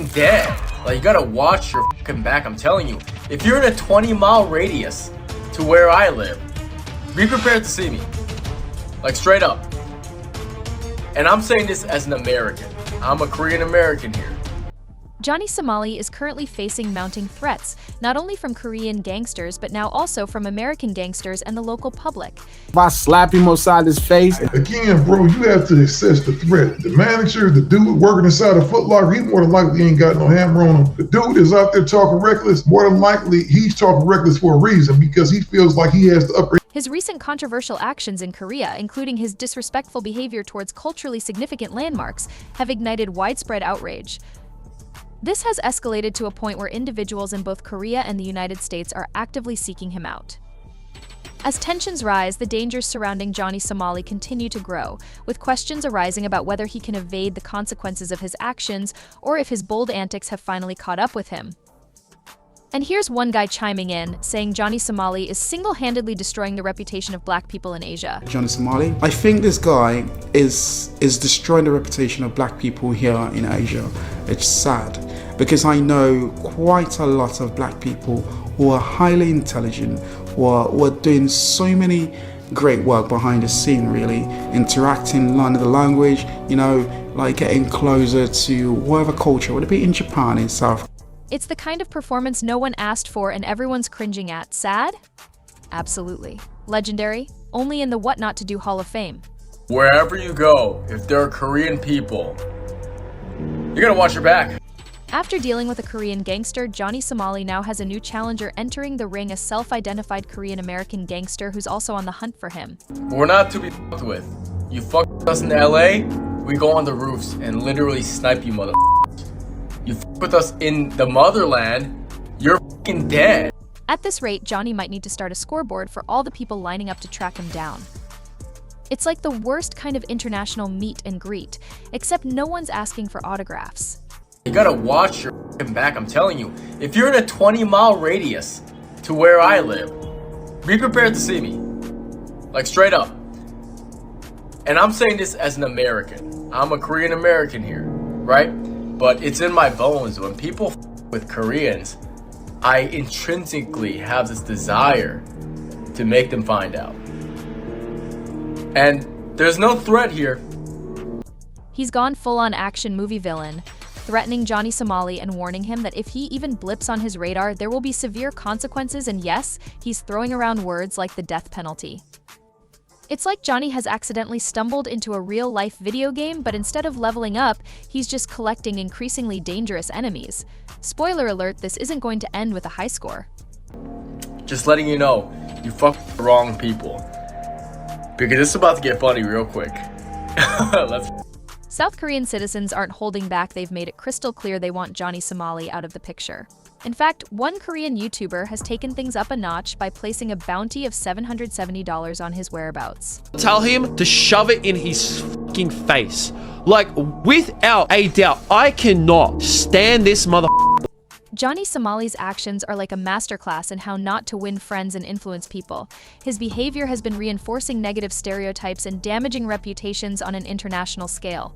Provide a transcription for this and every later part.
dead. Like, you gotta watch your fucking back, I'm telling you. If you're in a 20-mile radius to where I live, be prepared to see me. Like, straight up. And I'm saying this as an American. I'm a Korean American here. Johnny Somali is currently facing mounting threats, not only from Korean gangsters, but now also from American gangsters and the local public. If I slap him upside his face. Again, bro, you have to assess the threat. The manager, the dude working inside a Foot Locker, he more than likely ain't got no hammer on him. The dude is out there talking reckless. More than likely, he's talking reckless for a reason because he feels like he has the upper. His recent controversial actions in Korea, including his disrespectful behavior towards culturally significant landmarks, have ignited widespread outrage. This has escalated to a point where individuals in both Korea and the United States are actively seeking him out. As tensions rise, the dangers surrounding Johnny Somali continue to grow, with questions arising about whether he can evade the consequences of his actions or if his bold antics have finally caught up with him. And here's one guy chiming in, saying Johnny Somali is single-handedly destroying the reputation of black people in Asia. Johnny Somali. I think this guy is destroying the reputation of black people here in Asia. It's sad because I know quite a lot of black people who are highly intelligent, who are doing so many great work behind the scene, really, interacting, learning the language, you know, like getting closer to whatever culture, whether it be in Japan, in South. It's the kind of performance no one asked for and everyone's cringing at. Sad? Absolutely. Legendary? Only in the What Not to Do Hall of Fame. Wherever you go, if there are Korean people, you gotta watch your back. After dealing with a Korean gangster, Johnny Somali now has a new challenger entering the ring, a self-identified Korean-American gangster who's also on the hunt for him. We're not to be fucked with. You fuck with us in LA, we go on the roofs and literally snipe you, mother. You fuck with us in the motherland, you're fucking dead. At this rate, Johnny might need to start a scoreboard for all the people lining up to track him down. It's like the worst kind of international meet and greet, except no one's asking for autographs. You gotta watch your fucking back, I'm telling you. If you're in a 20-mile radius to where I live, be prepared to see me. Like, straight up. And I'm saying this as an American. I'm a Korean American here, right? But it's in my bones. When people with Koreans, I intrinsically have this desire to make them find out. And there's no threat here. He's gone full-on action movie villain, threatening Johnny Somali and warning him that if he even blips on his radar, there will be severe consequences, and yes, he's throwing around words like the death penalty. It's like Johnny has accidentally stumbled into a real-life video game, but instead of leveling up, he's just collecting increasingly dangerous enemies. Spoiler alert, this isn't going to end with a high score. Just letting you know, you fucked with the wrong people. Because it's about to get funny real quick. South Korean citizens aren't holding back. They've made it crystal clear they want Johnny Somali out of the picture. In fact, one Korean YouTuber has taken things up a notch by placing a bounty of $770 on his whereabouts. Tell him to shove it in his fucking face. Like, without a doubt, I cannot stand this mother. Johnny Somali's actions are like a masterclass in how not to win friends and influence people. His behavior has been reinforcing negative stereotypes and damaging reputations on an international scale.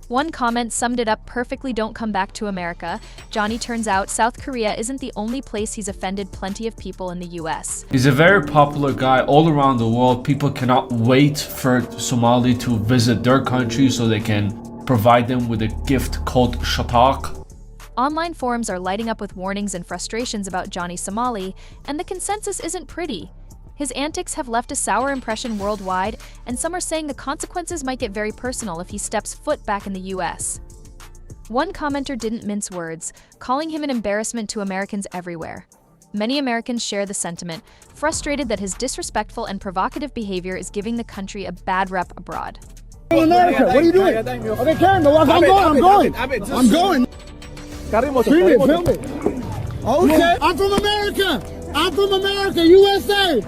One comment summed it up perfectly: don't come back to America. Johnny, turns out South Korea isn't the only place he's offended plenty of people in the US. He's a very popular guy all around the world. People cannot wait for Somali to visit their country so they can provide them with a gift called shatak. Online forums are lighting up with warnings and frustrations about Johnny Somali, and the consensus isn't pretty. His antics have left a sour impression worldwide, and some are saying the consequences might get very personal if he steps foot back in the US. One commenter didn't mince words, calling him an embarrassment to Americans everywhere. Many Americans share the sentiment, frustrated that his disrespectful and provocative behavior is giving the country a bad rep abroad. America, what are you doing? Okay, Karen, I'm going. Film it. Okay, I'm from America. USA, I'm from America, USA.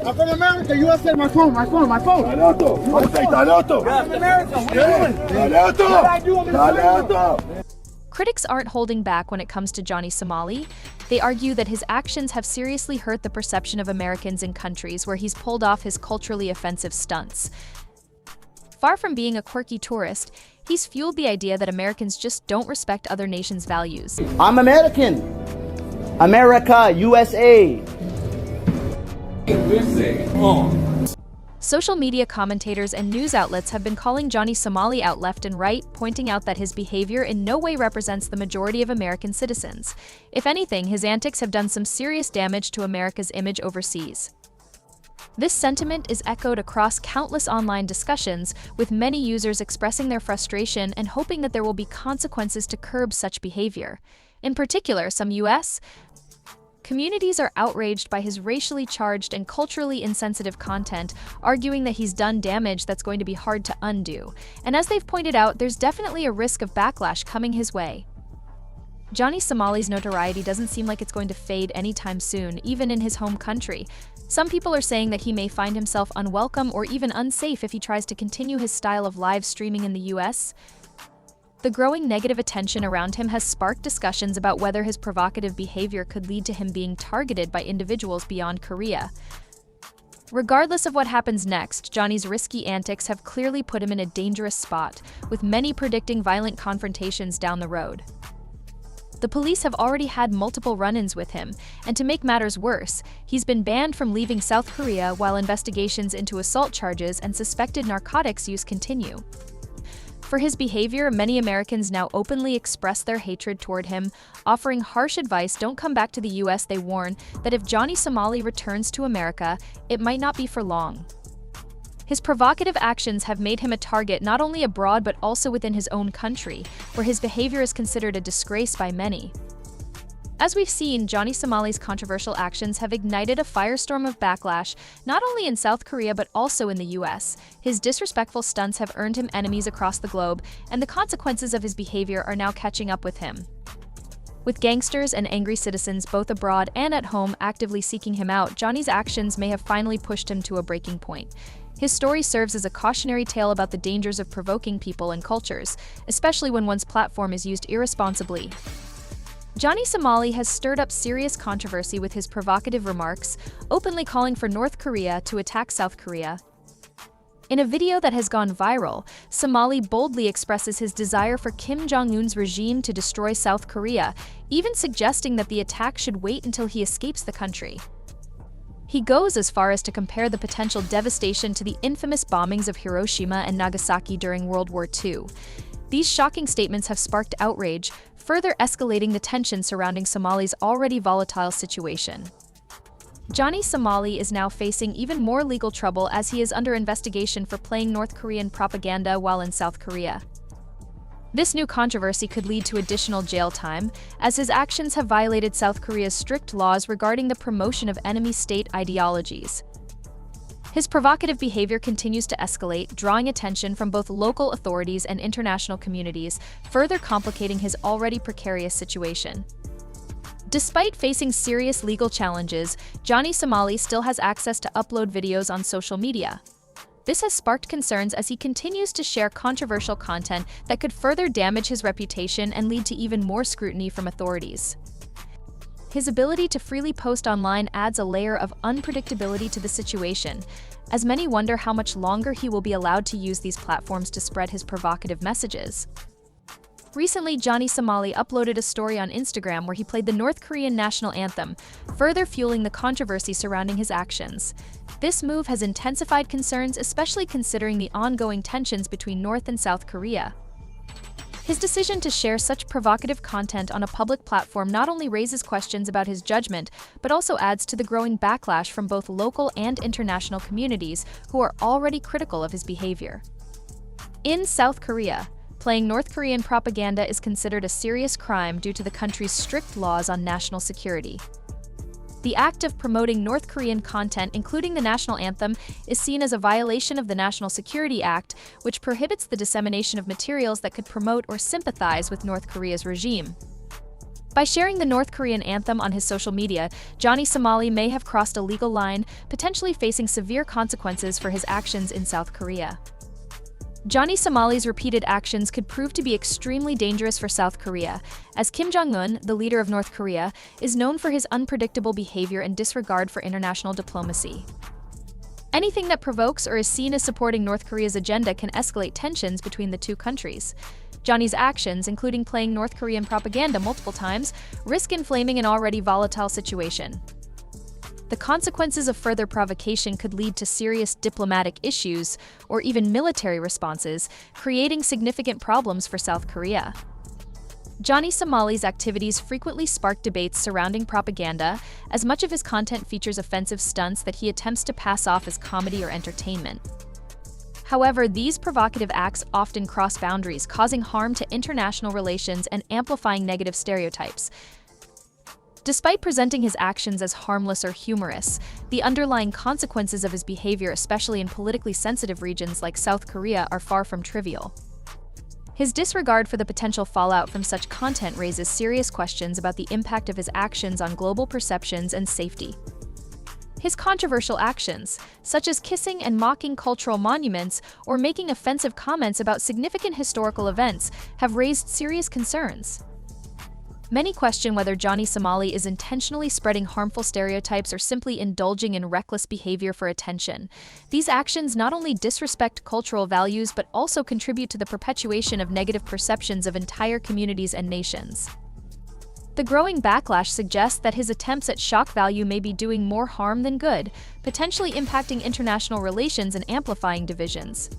I'm from America, USA. My phone. Critics aren't holding back when it comes to Johnny Somali. They argue that his actions have seriously hurt the perception of Americans in countries where he's pulled off his culturally offensive stunts. Far from being a quirky tourist, he's fueled the idea that Americans just don't respect other nations' values. I'm American. America, USA. Social media commentators and news outlets have been calling Johnny Somali out left and right, pointing out that his behavior in no way represents the majority of American citizens. If anything, his antics have done some serious damage to America's image overseas. This sentiment is echoed across countless online discussions, with many users expressing their frustration and hoping that there will be consequences to curb such behavior. In particular, some U.S. communities are outraged by his racially charged and culturally insensitive content, arguing that he's done damage that's going to be hard to undo. And as they've pointed out, there's definitely a risk of backlash coming his way. Johnny Somali's notoriety doesn't seem like it's going to fade anytime soon, even in his home country. Some people are saying that he may find himself unwelcome or even unsafe if he tries to continue his style of live streaming in the US. The growing negative attention around him has sparked discussions about whether his provocative behavior could lead to him being targeted by individuals beyond Korea. Regardless of what happens next, Johnny's risky antics have clearly put him in a dangerous spot, with many predicting violent confrontations down the road. The police have already had multiple run-ins with him, and to make matters worse, he's been banned from leaving South Korea while investigations into assault charges and suspected narcotics use continue. For his behavior, many Americans now openly express their hatred toward him, offering harsh advice. Don't come back to the US. They warn that if Johnny Somali returns to America, it might not be for long. His provocative actions have made him a target not only abroad but also within his own country, where his behavior is considered a disgrace by many. As we've seen, Johnny Somali's controversial actions have ignited a firestorm of backlash, not only in South Korea but also in the US. His disrespectful stunts have earned him enemies across the globe, and the consequences of his behavior are now catching up with him. With gangsters and angry citizens both abroad and at home actively seeking him out, Johnny's actions may have finally pushed him to a breaking point. His story serves as a cautionary tale about the dangers of provoking people and cultures, especially when one's platform is used irresponsibly. Johnny Somali has stirred up serious controversy with his provocative remarks, openly calling for North Korea to attack South Korea. In a video that has gone viral, Somali boldly expresses his desire for Kim Jong-un's regime to destroy South Korea, even suggesting that the attack should wait until he escapes the country. He goes as far as to compare the potential devastation to the infamous bombings of Hiroshima and Nagasaki during World War II. These shocking statements have sparked outrage, further escalating the tension surrounding Somali's already volatile situation. Johnny Somali is now facing even more legal trouble as he is under investigation for playing North Korean propaganda while in South Korea. This new controversy could lead to additional jail time, as his actions have violated South Korea's strict laws regarding the promotion of enemy state ideologies. His provocative behavior continues to escalate, drawing attention from both local authorities and international communities, further complicating his already precarious situation. Despite facing serious legal challenges, Johnny Somali still has access to upload videos on social media. This has sparked concerns as he continues to share controversial content that could further damage his reputation and lead to even more scrutiny from authorities. His ability to freely post online adds a layer of unpredictability to the situation, as many wonder how much longer he will be allowed to use these platforms to spread his provocative messages. Recently, Johnny Somali uploaded a story on Instagram where he played the North Korean national anthem, further fueling the controversy surrounding his actions. This move has intensified concerns, especially considering the ongoing tensions between North and South Korea. His decision to share such provocative content on a public platform not only raises questions about his judgment, but also adds to the growing backlash from both local and international communities who are already critical of his behavior. In South Korea, playing North Korean propaganda is considered a serious crime due to the country's strict laws on national security. The act of promoting North Korean content, including the national anthem, is seen as a violation of the National Security Act, which prohibits the dissemination of materials that could promote or sympathize with North Korea's regime. By sharing the North Korean anthem on his social media, Johnny Somali may have crossed a legal line, potentially facing severe consequences for his actions in South Korea. Johnny Somali's repeated actions could prove to be extremely dangerous for South Korea, as Kim Jong-un, the leader of North Korea, is known for his unpredictable behavior and disregard for international diplomacy. Anything that provokes or is seen as supporting North Korea's agenda can escalate tensions between the two countries. Johnny's actions, including playing North Korean propaganda multiple times, risk inflaming an already volatile situation. The consequences of further provocation could lead to serious diplomatic issues or even military responses, creating significant problems for South Korea. Johnny Somali's activities frequently spark debates surrounding propaganda, as much of his content features offensive stunts that he attempts to pass off as comedy or entertainment. However, these provocative acts often cross boundaries, causing harm to international relations and amplifying negative stereotypes. Despite presenting his actions as harmless or humorous, the underlying consequences of his behavior, especially in politically sensitive regions like South Korea, are far from trivial. His disregard for the potential fallout from such content raises serious questions about the impact of his actions on global perceptions and safety. His controversial actions, such as kissing and mocking cultural monuments or making offensive comments about significant historical events, have raised serious concerns. Many question whether Johnny Somali is intentionally spreading harmful stereotypes or simply indulging in reckless behavior for attention. These actions not only disrespect cultural values but also contribute to the perpetuation of negative perceptions of entire communities and nations. The growing backlash suggests that his attempts at shock value may be doing more harm than good, potentially impacting international relations and amplifying divisions.